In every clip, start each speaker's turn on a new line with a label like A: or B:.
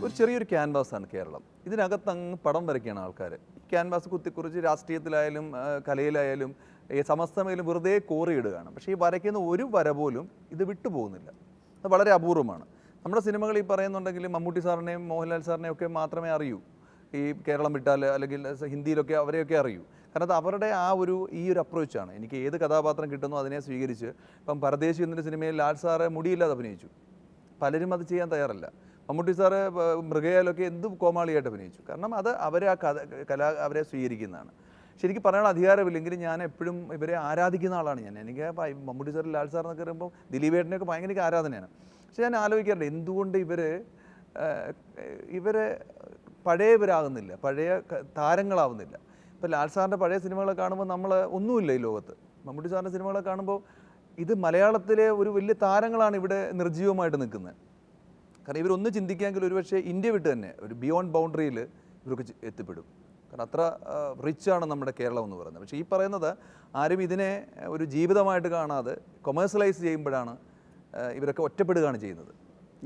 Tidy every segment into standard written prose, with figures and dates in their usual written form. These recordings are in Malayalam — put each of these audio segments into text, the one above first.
A: ഒരു ചെറിയൊരു ക്യാൻവാസാണ് കേരളം. ഇതിനകത്ത് അങ്ങ് പടം വരയ്ക്കുകയാണ് ആൾക്കാർ. ക്യാൻവാസ് കുത്തിക്കുറിച്ച് രാഷ്ട്രീയത്തിലായാലും കലയിലായാലും സമസ്തമയിലും വെറുതെ കോറിയിടുകയാണ്. പക്ഷേ ഈ വരയ്ക്കുന്ന ഒരു വര പോലും ഇത് വിട്ടുപോകുന്നില്ല. അത് വളരെ അപൂർവമാണ്. നമ്മുടെ സിനിമകൾ ഈ പറയുന്നുണ്ടെങ്കിൽ മമ്മൂട്ടി സാറിനെയും മോഹൻലാൽ സാറിനെയും ഒക്കെ മാത്രമേ അറിയൂ. ഈ കേരളം വിട്ടാൽ അല്ലെങ്കിൽ ഹിന്ദിയിലൊക്കെ അവരെയൊക്കെ അറിയൂ. കാരണം അത് അവരുടെ ഈ ഒരു അപ്രോച്ചാണ്. എനിക്ക് ഏത് കഥാപാത്രം കിട്ടുന്നോ അതിനെ സ്വീകരിച്ച്. ഇപ്പം പരദേശി എന്നൊരു സിനിമയിൽ ലാൽ സാറ് മുടിയില്ലാതെ അഭിനയിച്ചു. പലരും അത് ചെയ്യാൻ തയ്യാറല്ല. മമ്മൂട്ടി സാറ് മൃഗയാലൊക്കെ എന്ത് കോമാളിയായിട്ട് അഭിനയിച്ചു. കാരണം അത് അവരെ അവരെ സ്വീകരിക്കുന്നതാണ്. ശരിക്കും പറയാനുള്ള അധികാരമില്ലെങ്കിലും ഞാൻ എപ്പോഴും ഇവരെ ആരാധിക്കുന്ന ആളാണ് ഞാൻ. എനിക്ക് മമ്മൂട്ടി സാർ ലാൽ സാർ എന്നൊക്കെ പറയുമ്പോൾ ദിലീപേട്ടനെയൊക്കെ ഭയങ്കര ആരാധനയാണ്. പക്ഷെ ഞാൻ ആലോചിക്കാറുണ്ട് എന്തുകൊണ്ട് ഇവർ പഴയവരാകുന്നില്ല, പഴയ താരങ്ങളാവുന്നില്ല. ഇപ്പോൾ ലാൽ സാറിൻ്റെ പഴയ സിനിമകളെ കാണുമ്പോൾ നമ്മൾ ഒന്നുമില്ല ഈ ലോകത്ത്. മമ്മൂട്ടി സാറിൻ്റെ സിനിമകളെ കാണുമ്പോൾ ഇത് മലയാളത്തിലെ ഒരു വലിയ താരങ്ങളാണ് ഇവിടെ നിർജ്ജീവമായിട്ട് നിൽക്കുന്നത്. കാരണം ഇവരൊന്ന് ചിന്തിക്കാമെങ്കിൽ ഒരുപക്ഷെ ഇന്ത്യ വിട്ട് തന്നെ ഒരു ബിയോണ്ട് ബൗണ്ടറിയിൽ ഇവർക്ക് എത്തിപ്പെടും. കാരണം അത്ര റിച്ചാണ് നമ്മുടെ കേരളം എന്ന് പറയുന്നത്. പക്ഷേ ഈ പറയുന്നത് ആരും ഇതിനെ ഒരു ജീവിതമായിട്ട് കാണാതെ കൊമേഴ്സ്യലൈസ് ചെയ്യുമ്പോഴാണ് ഇവരൊക്കെ ഒറ്റപ്പെടുകയാണ് ചെയ്യുന്നത്.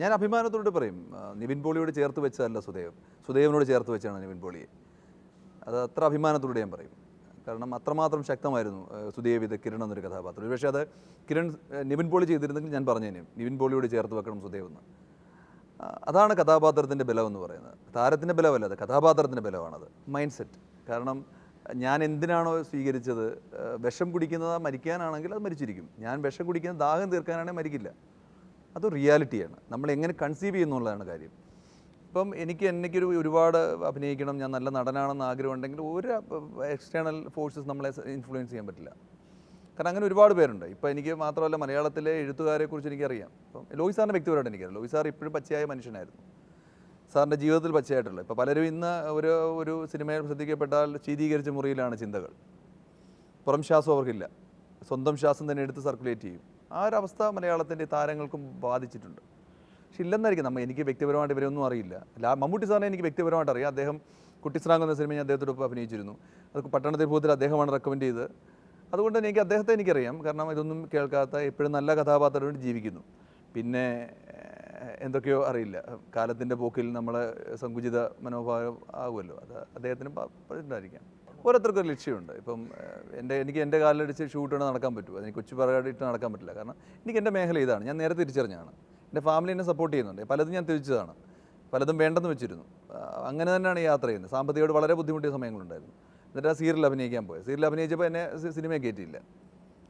A: ഞാൻ അഭിമാനത്തോട് പറയും, നിവിൻ പോളിയോട് ചേർത്ത് വെച്ചതല്ല സുദേവനോട് ചേർത്ത് വെച്ചാണ് നിവിൻ പോളിയെ. അത് അത്ര അഭിമാനത്തോടെ ഞാൻ പറയും. കാരണം അത്രമാത്രം ശക്തമായിരുന്നു സുദേവ് ഇത് കിരൺ എന്നൊരു കഥാപാത്രം. പക്ഷേ അത് നിവിൻ പോളി ചെയ്തിരുന്നെങ്കിൽ ഞാൻ പറഞ്ഞേനെ നിവിൻ പോളിയോട് ചേർത്ത് വെക്കണം സുദേവ് എന്ന്. അതാണ് കഥാപാത്രത്തിൻ്റെ ബലമെന്ന് പറയുന്നത്. താരത്തിൻ്റെ ബലമല്ല, അത് കഥാപാത്രത്തിൻ്റെ ബലമാണത്, മൈൻഡ് സെറ്റ്. കാരണം ഞാൻ എന്തിനാണോ സ്വീകരിച്ചത്, വിഷം കുടിക്കുന്നത് മരിക്കാനാണെങ്കിൽ അത് മരിച്ചിരിക്കും. ഞാൻ വിഷം കുടിക്കുന്നത് ദാഹം തീർക്കാനാണെങ്കിൽ മരിക്കില്ല. അത് റിയാലിറ്റിയാണ്. നമ്മൾ എങ്ങനെ കൺസീവ് ചെയ്യുന്നുള്ളതാണ് കാര്യം. ഇപ്പം എനിക്കൊരു ഒരുപാട് അഭിനയിക്കണം, ഞാൻ നല്ല നടനാണെന്ന് ആഗ്രഹമുണ്ടെങ്കിൽ ഒരു എക്സ്റ്റേണൽ ഫോഴ്സസ് നമ്മളെ ഇൻഫ്ലുവൻസ് ചെയ്യാൻ പറ്റില്ല. കാരണം അങ്ങനെ ഒരുപാട് പേരുണ്ട്. ഇപ്പോൾ എനിക്ക് മാത്രമല്ല മലയാളത്തിലെ എഴുത്തുകാരെക്കുറിച്ച് എനിക്കറിയാം. ഇപ്പം ലോഹി സാറിൻ്റെ വ്യക്തിപരമായിട്ട് എനിക്കറിയാം. ലോഹി സാർ ഇപ്പോഴും പച്ചയായ മനുഷ്യനായിരുന്നു. സാറിൻ്റെ ജീവിതത്തിൽ പച്ചയായിട്ടുള്ളത്. ഇപ്പോൾ പലരും ഇന്ന് ഒരു സിനിമയിൽ ശ്രദ്ധിക്കപ്പെട്ടാൽ ശീതീകരിച്ച മുറിയിലാണ് ചിന്തകൾ. പുറം ശ്വാസം അവർക്കില്ല, സ്വന്തം ശ്വാസം തന്നെ എടുത്ത് സർക്കുലേറ്റ് ചെയ്യും. ആ ഒരു അവസ്ഥ മലയാളത്തിൻ്റെ താരങ്ങൾക്കും ബാധിച്ചിട്ടുണ്ട്. പക്ഷെ ഇല്ലെന്നായിരിക്കും എനിക്ക് വ്യക്തിപരമായിട്ട് ഇവരൊന്നും അറിയില്ല. മമ്മൂട്ടി സാറിനെ എനിക്ക് വ്യക്തിപരമായിട്ട് അറിയാം. അദ്ദേഹം കുട്ടിസ്രാങ്ക് എന്ന സിനിമ ഞാൻ അദ്ദേഹത്തോടൊപ്പം അഭിനയിച്ചിരുന്നു. അത് പട്ടണത്തിൽ ഭൂത്തിൽ അദ്ദേഹമാണ് റെക്കമെൻഡ് ചെയ്തത്. അതുകൊണ്ട് തന്നെ അദ്ദേഹത്തെ എനിക്കറിയാം. കാരണം ഇതൊന്നും കേൾക്കാത്ത എപ്പോഴും നല്ല കഥാപാത്രമായിട്ട് ജീവിക്കുന്നു. പിന്നെ എന്തൊക്കെയോ അറിയില്ല, കാലത്തിൻ്റെ പോക്കിൽ നമ്മൾ സങ്കുചിത മനോഭാവം ആകുമല്ലോ, അത് അദ്ദേഹത്തിന് ഉണ്ടായിരിക്കാം. ഓരോരുത്തർക്കൊരു ലക്ഷ്യമുണ്ട്. ഇപ്പം എനിക്ക് എൻ്റെ കാലിലടിച്ച് ഷൂട്ട് നടക്കാൻ പറ്റുമോ, എനിക്ക് കൊച്ചു പറയാടിയിട്ട് നടക്കാൻ പറ്റില്ല. കാരണം എനിക്ക് എൻ്റെ മേഖല ഇതാണ്, ഞാൻ നേരെ തിരിച്ചറിഞ്ഞാണ്. എൻ്റെ ഫാമിലി എന്നെ സപ്പോർട്ട് ചെയ്യുന്നുണ്ട്. പലതും ഞാൻ തിരിച്ചതാണ്, പലതും വേണ്ടെന്ന് വെച്ചിരുന്നു. അങ്ങനെ തന്നെയാണ് യാത്ര ചെയ്യുന്നത്. സാമ്പത്തികമായിട്ട് വളരെ ബുദ്ധിമുട്ടിയ സമയങ്ങളുണ്ടായിരുന്നു. എന്നിട്ട് ആ സീരിയൽ അഭിനയിക്കാൻ പോയി. സീരിയൽ അഭിനയിച്ചപ്പോൾ എന്നെ സിനിമയെ കയറ്റിയില്ല.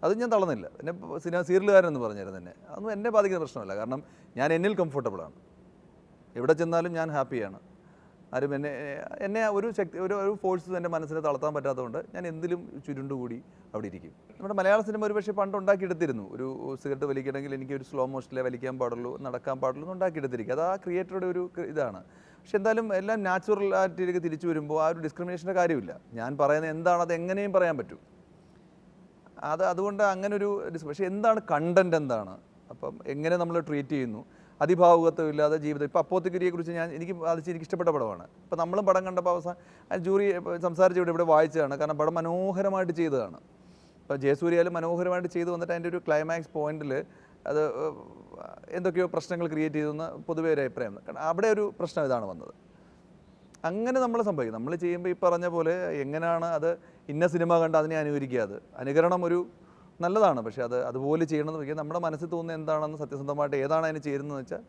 A: അതും ഞാൻ തളർന്നില്ല. എന്നെ സീരിയലുകാരെന്ന് പറഞ്ഞായിരുന്നു തന്നെ. അതൊന്നും എന്നെ ബാധിക്കുന്ന പ്രശ്നമല്ല. കാരണം ഞാൻ എന്നിൽ കംഫർട്ടബിളാണ്. എവിടെ ചെന്നാലും ഞാൻ ഹാപ്പിയാണ്. ആരും എന്നെ ഒരു ഫോഴ്സ് എൻ്റെ മനസ്സിനെ തളർത്താൻ പറ്റാത്തതുകൊണ്ട് ഞാൻ എന്തിലും ചുരുണ്ടുകൂടി അവിടെ ഇരിക്കും. നമ്മുടെ മലയാള സിനിമ ഒരുപക്ഷെ പണ്ട് ഉണ്ടാക്കിയെടുത്തിരുന്നു. ഒരു സിഗരറ്റ് വലിക്കണമെങ്കിൽ എനിക്ക് ഒരു സ്ലോ മോഷനിലേ വലിക്കാൻ പാടുള്ളൂ, നടക്കാൻ പാടുള്ളൂ എന്ന് ഉണ്ടാക്കിയെടുത്തിരിക്കും. അത് ആ ക്രിയേറ്ററുടെ ഒരു ഇതാണ്. പക്ഷെ എന്തായാലും എല്ലാം നാച്ചുറൽ ആയിട്ടിലേക്ക് തിരിച്ചു വരുമ്പോൾ ആ ഒരു ഡിസ്ക്രിമിനേഷൻ്റെ കാര്യമില്ല. ഞാൻ പറയുന്നത് എന്താണ് അത് എങ്ങനെയും പറയാൻ പറ്റും. അതുകൊണ്ട് അങ്ങനൊരു പക്ഷേ എന്താണ് കണ്ടൻറ്, എന്താണ്, അപ്പം എങ്ങനെ നമ്മൾ ട്രീറ്റ് ചെയ്യുന്നു, അതിഭാവുകത്വം ഇല്ലാതെ ജീവിതം. ഇപ്പോൾ അപ്പോത്തിക്കരിയെക്കുറിച്ച് എനിക്ക് ഇഷ്ടപ്പെട്ട പടമാണ്. ഇപ്പോൾ നമ്മളും പടം കണ്ടപ്പോൾ അവസാനം ജൂറി സംസാരിച്ച് ഇവിടെ വായിച്ചതാണ്. കാരണം പടം മനോഹരമായിട്ട് ചെയ്തതാണ്. ഇപ്പോൾ ജയസൂര്യയാലും മനോഹരമായിട്ട് ചെയ്തു വന്നിട്ട് അതിൻ്റെ ഒരു ക്ലൈമാക്സ് പോയിന്റിൽ അത് എന്തൊക്കെയോ പ്രശ്നങ്ങൾ ക്രിയേറ്റ് ചെയ്തെന്ന് പൊതുവേ ഒരു അഭിപ്രായം. കാരണം അവിടെ ഒരു പ്രശ്നം ഇതാണ് വന്നത്. അങ്ങനെ നമ്മൾ സംഭവിക്കും. നമ്മൾ ചെയ്യുമ്പോൾ ഈ പറഞ്ഞ പോലെ എങ്ങനെയാണ് അത് ഇന്ന സിനിമ കണ്ട് അതിനെ അനുകരിക്കാതെ, അനുകരണം ഒരു നല്ലതാണ്. പക്ഷേ അതുപോലെ ചെയ്യണമെന്ന് വയ്ക്കുക. നമ്മുടെ മനസ്സിൽ തോന്നുന്നത് എന്താണെന്ന് സത്യസന്ധമായിട്ട് ഏതാണ് അതിന് ചേരുന്നതെന്ന് വെച്ചാൽ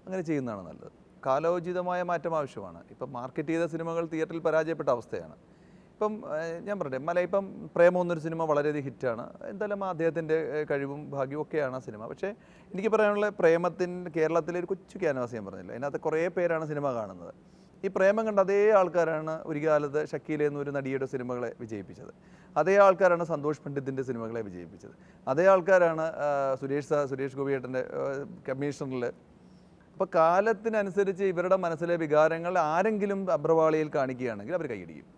A: അങ്ങനെ ചെയ്യുന്നതാണ് നല്ലത്. കാലോചിതമായ മാറ്റം ആവശ്യമാണ്. ഇപ്പം മാർക്കറ്റ് ചെയ്ത സിനിമകൾ തിയേറ്ററിൽ പരാജയപ്പെട്ട അവസ്ഥയാണ്. ഇപ്പം ഞാൻ പറയട്ടെ, ഇപ്പം പ്രേമം എന്നൊരു സിനിമ വളരെയധികം ഹിറ്റാണ്. എന്തായാലും അദ്ദേഹത്തിൻ്റെ കഴിവും ഭാഗ്യവും ഒക്കെയാണ് ആ സിനിമ. പക്ഷേ എനിക്ക് പറയാനുള്ള കേരളത്തിലെ ഒരു കൊച്ചു ക്യാൻവാസ് ഞാൻ പറഞ്ഞില്ല, അതിനകത്ത് കുറേ പേരാണ് സിനിമ കാണുന്നത്. ഈ പ്രേമം കണ്ട അതേ ആൾക്കാരാണ് ഒരു കാലത്ത് ഷക്കീല എന്നൊരു നടിയുടെ സിനിമകളെ വിജയിപ്പിച്ചത്. അതേ ആൾക്കാരാണ് സന്തോഷ് പണ്ഡിറ്റിൻ്റെ സിനിമകളെ വിജയിപ്പിച്ചത്. അതേ ആൾക്കാരാണ് സുരേഷ് ഗോപിയേട്ടൻ്റെ കമ്മീഷണറിൽ. അപ്പോൾ കാലത്തിനനുസരിച്ച് ഇവരുടെ മനസ്സിലെ വികാരങ്ങൾ ആരെങ്കിലും അഭ്രവാളിയിൽ കാണിക്കുകയാണെങ്കിൽ അവർ കൈയടിക്കും.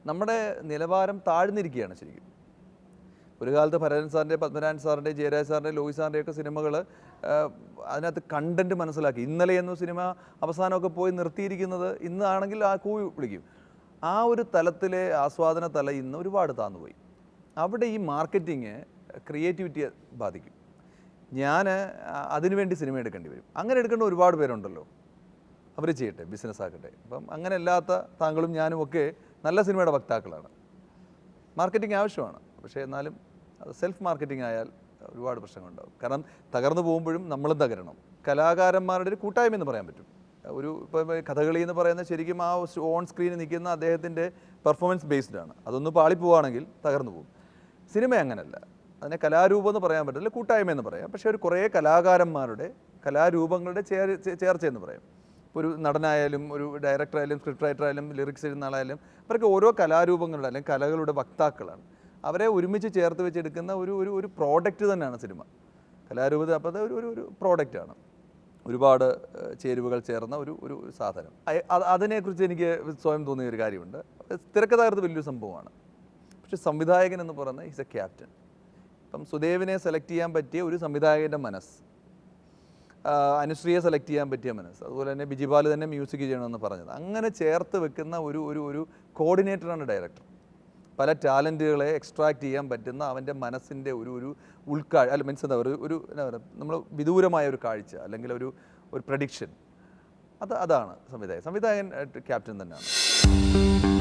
A: നമ്മുടെ നിലവാരം താഴ്ന്നിരിക്കുകയാണ് ശരിക്കും. ഒരു കാലത്ത് ഭരതൻ സാറിൻ്റെ, പത്മനാഭൻ സാറിൻ്റെ, ജയരാജ് സാറിൻ്റെ, ലോഹി സാറിൻ്റെയൊക്കെ സിനിമകൾ അതിനകത്ത് കണ്ടൻറ്റ് മനസ്സിലാക്കി. ഇന്നലെ എന്ന സിനിമ അവസാനമൊക്കെ പോയി നിർത്തിയിരിക്കുന്നത് ഇന്നാണെങ്കിൽ ആ കൂവി വിളിക്കും. ആ ഒരു തലത്തിലെ ആസ്വാദന തല ഇന്ന് ഒരുപാട് താന്നുപോയി. അവിടെ ഈ മാർക്കറ്റിങ് ക്രിയേറ്റിവിറ്റിയെ ബാധിക്കും. ഞാൻ അതിനുവേണ്ടി സിനിമ എടുക്കേണ്ടി വരും. അങ്ങനെ എടുക്കേണ്ട ഒരുപാട് പേരുണ്ടല്ലോ, അവർ ചെയ്യട്ടെ, ബിസിനസ് ആക്കട്ടെ. അപ്പം അങ്ങനെ അല്ലാത്ത താങ്കളും ഞാനും ഒക്കെ നല്ല സിനിമയുടെ വക്താക്കളാണ്. മാർക്കറ്റിംഗ് ആവശ്യമാണ്, പക്ഷേ എന്നാലും അത് സെൽഫ് മാർക്കറ്റിംഗ് ആയാൽ ഒരുപാട് പ്രശ്നങ്ങളുണ്ടാകും. കാരണം തകർന്നു പോകുമ്പോഴും നമ്മളും തകരണം. കലാകാരന്മാരുടെ ഒരു കൂട്ടായ്മ എന്ന് പറയാൻ പറ്റും. ഇപ്പോൾ കഥകളി എന്ന് പറയുന്നത് ശരിക്കും ആ ഓൺ സ്ക്രീനിൽ നിൽക്കുന്ന അദ്ദേഹത്തിൻ്റെ പെർഫോമൻസ് ബേസ്ഡ് ആണ്. അതൊന്ന് പാളിപ്പോവുകയാണെങ്കിൽ തകർന്നു പോകും. സിനിമ അങ്ങനല്ല, അതിനെ കലാരൂപം എന്ന് പറയാൻ പറ്റില്ല, കൂട്ടായ്മ എന്ന് പറയാം. പക്ഷേ ഒരു കുറേ കലാകാരന്മാരുടെ കലാരൂപങ്ങളുടെ ചേർച്ച എന്ന് പറയാം. ഒരു നടനായാലും ഒരു ഡയറക്ടറായാലും സ്ക്രിപ്റ്റ് റൈറ്ററായാലും ലിറിക്സ് എഴുതുന്ന ആളായാലും അവർക്ക് ഓരോ കലാരൂപങ്ങളുടെ അല്ലെങ്കിൽ കലകളുടെ വക്താക്കളാണ്. അവരെ ഒരുമിച്ച് ചേർത്ത് വെച്ചെടുക്കുന്ന ഒരു ഒരു ഒരു പ്രോഡക്റ്റ് തന്നെയാണ് സിനിമ. കലാരൂപത അപ്പോൾ അത് ഒരു പ്രോഡക്റ്റാണ്, ഒരുപാട് ചേരുവകൾ ചേർന്ന ഒരു ഒരു സാധനം. അതിനെക്കുറിച്ച് എനിക്ക് സ്വയം തോന്നിയ ഒരു കാര്യമുണ്ട്. തിരക്കഥാകൃത്ത് വലിയൊരു സംഭവമാണ്, പക്ഷെ സംവിധായകൻ എന്ന് പറയുന്നത് ഈസ് എ ക്യാപ്റ്റൻ. ഇപ്പം സുദേവിനെ സെലക്ട് ചെയ്യാൻ പറ്റിയ ഒരു സംവിധായകൻ്റെ മനസ്സ്, അനുശ്രീയെ സെലക്ട് ചെയ്യാൻ പറ്റിയ മനസ്സ്, അതുപോലെ തന്നെ ബിജിപാൽ തന്നെ മ്യൂസിക് ചെയ്യണമെന്ന് പറഞ്ഞത്, അങ്ങനെ ചേർത്ത് വെക്കുന്ന ഒരു ഒരു ഒരു കോർഡിനേറ്ററാണ് ഡയറക്ടർ. പല ടാലൻറ്റുകളെ എക്സ്ട്രാക്ട് ചെയ്യാൻ പറ്റുന്ന അവൻ്റെ മനസ്സിൻ്റെ ഒരു ഒരു അല്ല മീൻസ് എന്താ പറയുക, ഒരു എന്താ പറയുക, നമ്മൾ വിദൂരമായ ഒരു കാഴ്ച അല്ലെങ്കിൽ ഒരു ഒരു പ്രഡിക്ഷൻ, അതാണ് സംവിധായകൻ ക്യാപ്റ്റൻ തന്നെയാണ്.